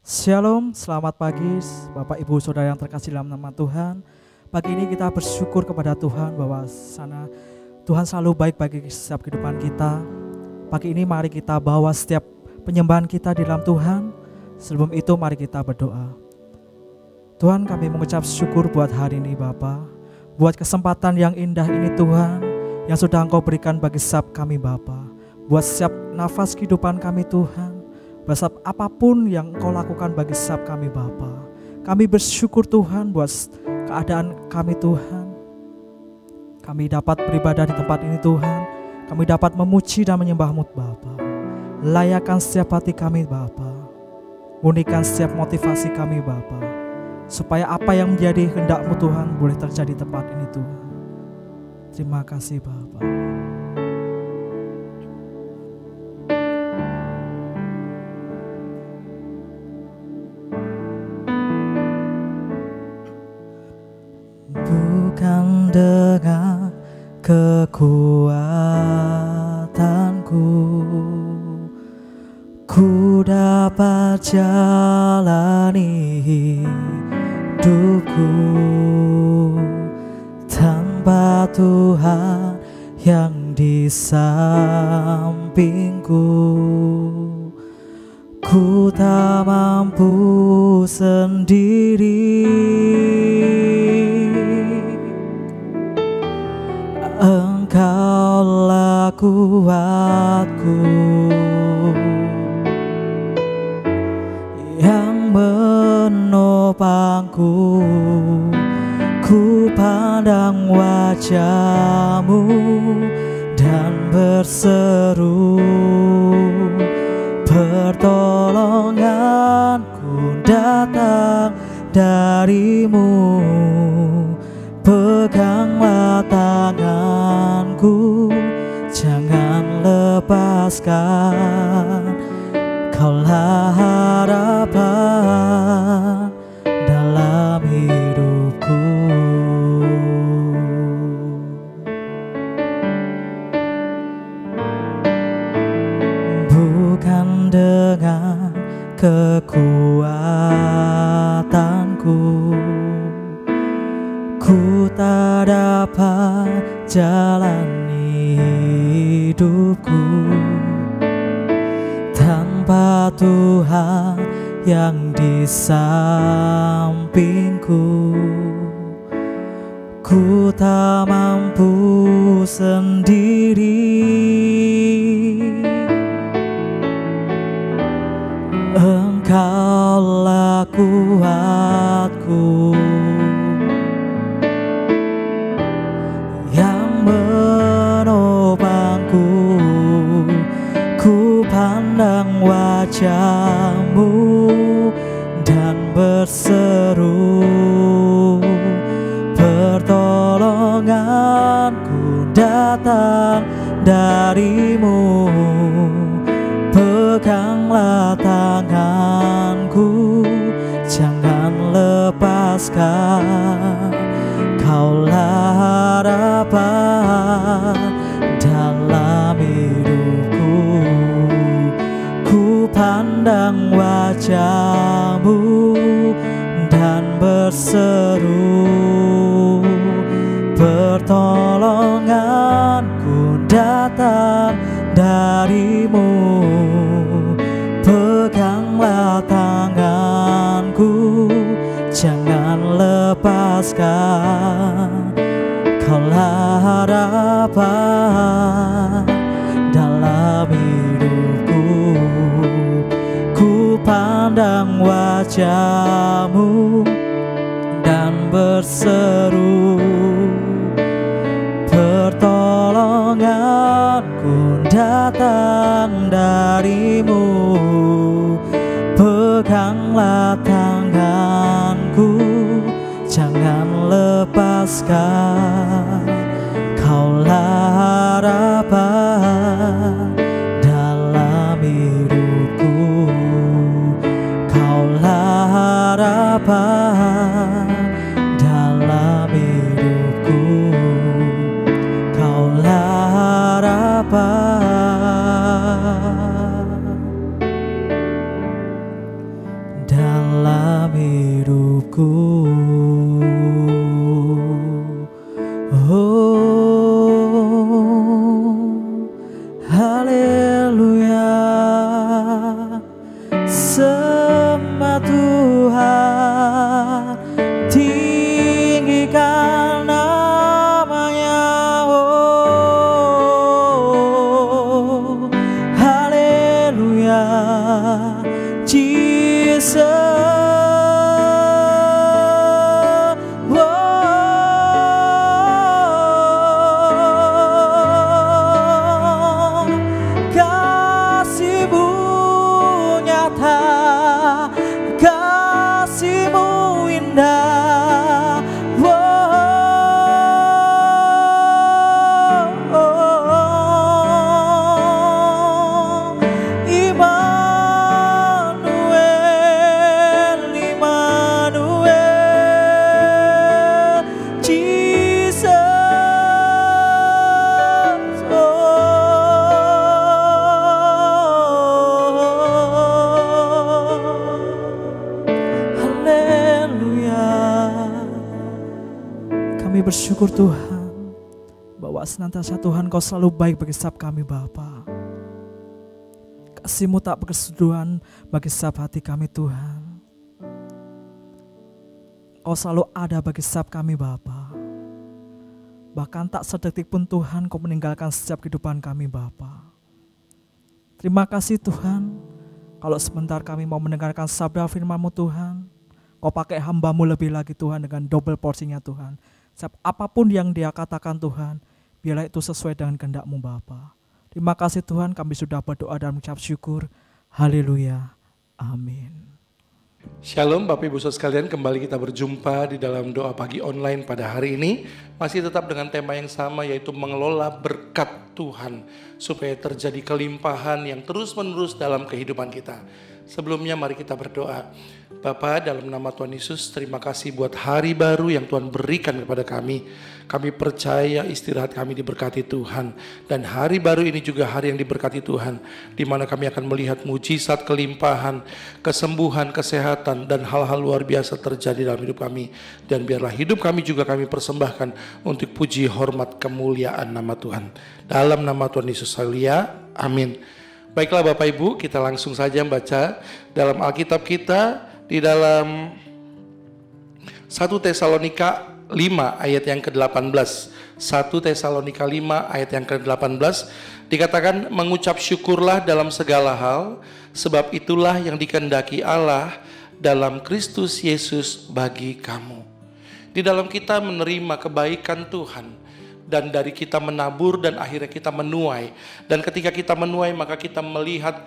Shalom, selamat pagi Bapak Ibu Saudara yang terkasih dalam nama Tuhan. Pagi ini kita bersyukur kepada Tuhan bahwa Tuhan selalu baik bagi setiap kehidupan kita. Pagi ini mari kita bawa setiap penyembahan kita di dalam Tuhan. Sebelum itu mari kita berdoa. Tuhan, kami mengucap syukur buat hari ini Bapa, buat kesempatan yang indah ini Tuhan, yang sudah Engkau berikan bagi setiap kami Bapa, buat setiap nafas kehidupan kami Tuhan. Besar apapun yang Engkau lakukan bagi setiap kami Bapa, kami bersyukur Tuhan buat keadaan kami Tuhan. Kami dapat beribadah di tempat ini Tuhan. Kami dapat memuji dan menyembah-Mu Bapa. Layakan setiap hati kami Bapa. Murnikan setiap motivasi kami Bapa, supaya apa yang menjadi kehendak-Mu Tuhan boleh terjadi di tempat ini Tuhan. Terima kasih Bapa. Bukan dengan kekuatanku ku dapat jalani hidupku, tanpa Tuhan yang di sampingku ku tak mampu sendiri. Engkaulah kuatku yang menopangku. Ku pandang wajah-Mu dan berseru, pertolonganku datang dari-Mu. Peganglah tanganku, jangan lepaskan. Kaulah harapan dalam hidupku. Bukan dengan kekuatanku ku tak dapat jalani hidupku, tanpa Tuhan yang di sampingku. Ku tak mampu sendiri. Engkaulah kuatku yang menopangku. Ku pandang wajah-Mu dan berseru, pertolonganku datang dari-Mu. Peganglah tanganku, jangan lepaskan. Kaulah harapan dalam hidupku. Ku pandang wajah-Mu dan berseru, pertolonganku datang dari-Mu. Peganglah tanganku, jangan lepaskan. Kaulah harapan dalam hidupku. Ku pandang wajah-Mu dan berseru, pertolonganku datang dari-Mu. Peganglah tanganku, jangan lepaskan. Kaulah harapan dalam hidupku. Kaulah harapan dalam hidupku. Kaulah harapan hidupku. Oh, haleluya, sembah Tuhan, tinggikan namanya. Oh, haleluya, Jesus. Kasih-Mu indah, Immanuel, Immanuel, Jesus. Kami bersyukur Tuhan bahwa senantiasa Tuhan Kau selalu baik bagi setiap kami Bapa. Kasih-Mu tak berkesudahan bagi setiap hati kami Tuhan. Kau selalu ada bagi setiap kami Bapa. Bahkan tak sedetik pun Tuhan Kau meninggalkan setiap kehidupan kami Bapa. Terima kasih Tuhan, kalau sebentar kami mau mendengarkan sabda firman-Mu Tuhan, Kau pakai hamba-Mu lebih lagi Tuhan dengan double porsinya Tuhan. Setiap apapun yang Dia katakan Tuhan, biarlah itu sesuai dengan kehendak-Mu Bapa. Terima kasih Tuhan, kami sudah berdoa dan mengucap syukur. Haleluya. Amin. Shalom Bapak Ibu Saudara sekalian, kembali kita berjumpa di dalam doa pagi online pada hari ini. Masih tetap dengan tema yang sama, yaitu mengelola berkat Tuhan supaya terjadi kelimpahan yang terus-menerus dalam kehidupan kita. Sebelumnya mari kita berdoa. Bapa, dalam nama Tuhan Yesus, terima kasih buat hari baru yang Tuhan berikan kepada kami. Kami percaya istirahat kami diberkati Tuhan. Dan hari baru ini juga hari yang diberkati Tuhan, di mana kami akan melihat mujizat, kelimpahan, kesembuhan, kesehatan, dan hal-hal luar biasa terjadi dalam hidup kami. Dan biarlah hidup kami juga kami persembahkan untuk puji, hormat, kemuliaan nama Tuhan. Dalam nama Tuhan Yesus Haleluya. Amin. Baiklah Bapak Ibu, kita langsung saja membaca dalam Alkitab kita di dalam 1 Tesalonika 5 ayat yang ke-18. 1 Tesalonika 5 ayat yang ke-18 dikatakan, mengucap syukurlah dalam segala hal, sebab itulah yang dikehendaki Allah dalam Kristus Yesus bagi kamu. Di dalam kita menerima kebaikan Tuhan, dan dari kita menabur dan akhirnya kita menuai. Dan ketika kita menuai, maka kita melihat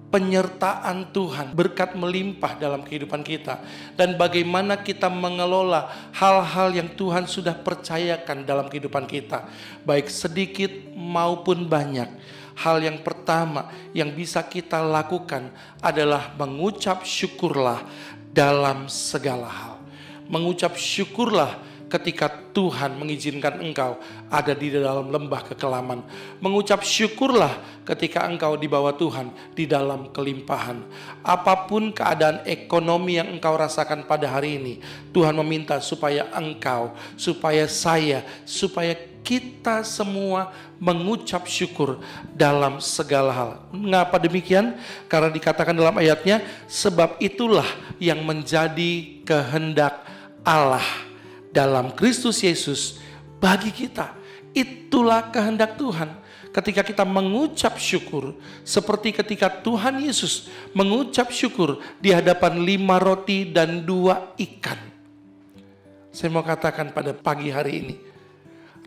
penyertaan Tuhan, berkat melimpah dalam kehidupan kita. Dan bagaimana kita mengelola hal-hal yang Tuhan sudah percayakan dalam kehidupan kita, baik sedikit maupun banyak. Hal yang pertama yang bisa kita lakukan adalah mengucap syukurlah dalam segala hal. Mengucap syukurlah ketika Tuhan mengizinkan engkau ada di dalam lembah kekelaman. Mengucap syukurlah ketika engkau dibawa Tuhan di dalam kelimpahan. Apapun keadaan ekonomi yang engkau rasakan pada hari ini, Tuhan meminta supaya engkau, supaya saya, supaya kita semua mengucap syukur dalam segala hal. Mengapa demikian? Karena dikatakan dalam ayatnya, sebab itulah yang menjadi kehendak Allah dalam Kristus Yesus bagi kita. Itulah kehendak Tuhan. Ketika kita mengucap syukur, seperti ketika Tuhan Yesus mengucap syukur di hadapan 5 roti dan 2 ikan. Saya mau katakan pada pagi hari ini,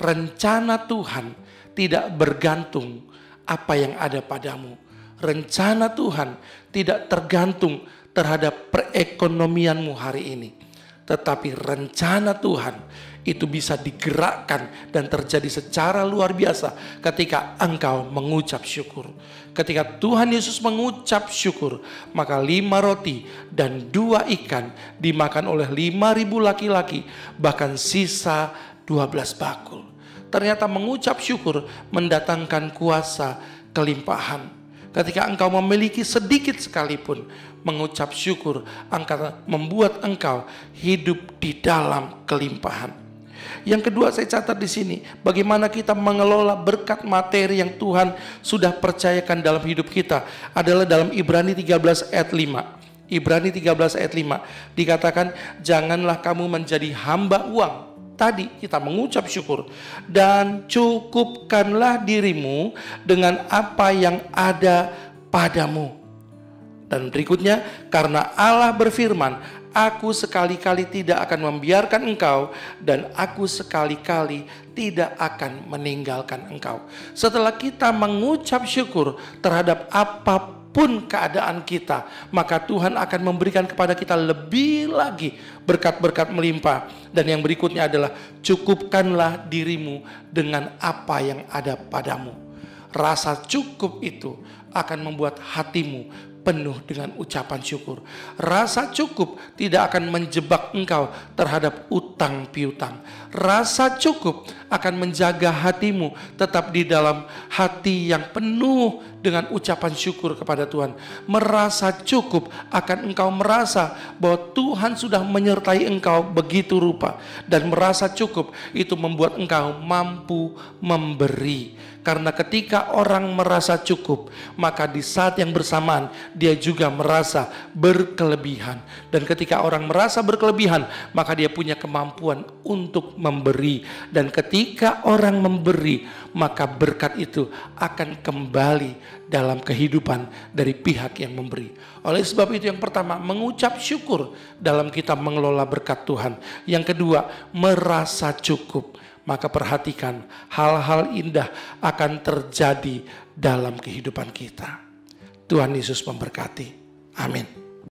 rencana Tuhan tidak bergantung apa yang ada padamu. Rencana Tuhan tidak tergantung terhadap perekonomianmu hari ini. Tetapi rencana Tuhan itu bisa digerakkan dan terjadi secara luar biasa ketika engkau mengucap syukur. Ketika Tuhan Yesus mengucap syukur, maka 5 roti dan 2 ikan dimakan oleh 5.000 laki-laki, bahkan sisa 12 bakul. Ternyata mengucap syukur mendatangkan kuasa kelimpahan. Ketika engkau memiliki sedikit sekalipun, mengucap syukur akan membuat engkau hidup di dalam kelimpahan. Yang kedua saya catat di sini, bagaimana kita mengelola berkat materi yang Tuhan sudah percayakan dalam hidup kita adalah dalam Ibrani 13 ayat 5. Ibrani 13 ayat 5 dikatakan, janganlah kamu menjadi hamba uang. Tadi kita mengucap syukur, dan cukupkanlah dirimu dengan apa yang ada padamu. Dan berikutnya, karena Allah berfirman, aku sekali-kali tidak akan membiarkan engkau, dan aku sekali-kali tidak akan meninggalkan engkau. Setelah kita mengucap syukur terhadap apapun keadaan kita, maka Tuhan akan memberikan kepada kita lebih lagi berkat-berkat melimpah. Dan yang berikutnya adalah cukupkanlah dirimu dengan apa yang ada padamu. Rasa cukup itu akan membuat hatimu penuh dengan ucapan syukur. Rasa cukup tidak akan menjebak engkau terhadap utang piutang. Rasa cukup akan menjaga hatimu tetap di dalam hati yang penuh dengan ucapan syukur kepada Tuhan. Merasa cukup akan engkau merasa bahwa Tuhan sudah menyertai engkau begitu rupa. Dan merasa cukup itu membuat engkau mampu memberi. Karena ketika orang merasa cukup, maka di saat yang bersamaan dia juga merasa berkelebihan. Dan ketika orang merasa berkelebihan, maka dia punya kemampuan untuk memberi. Dan ketika orang memberi, maka berkat itu akan kembali dalam kehidupan dari pihak yang memberi. Oleh sebab itu, yang pertama, mengucap syukur dalam kita mengelola berkat Tuhan. Yang kedua, merasa cukup. Maka perhatikan, hal-hal indah akan terjadi dalam kehidupan kita. Tuhan Yesus memberkati. Amin.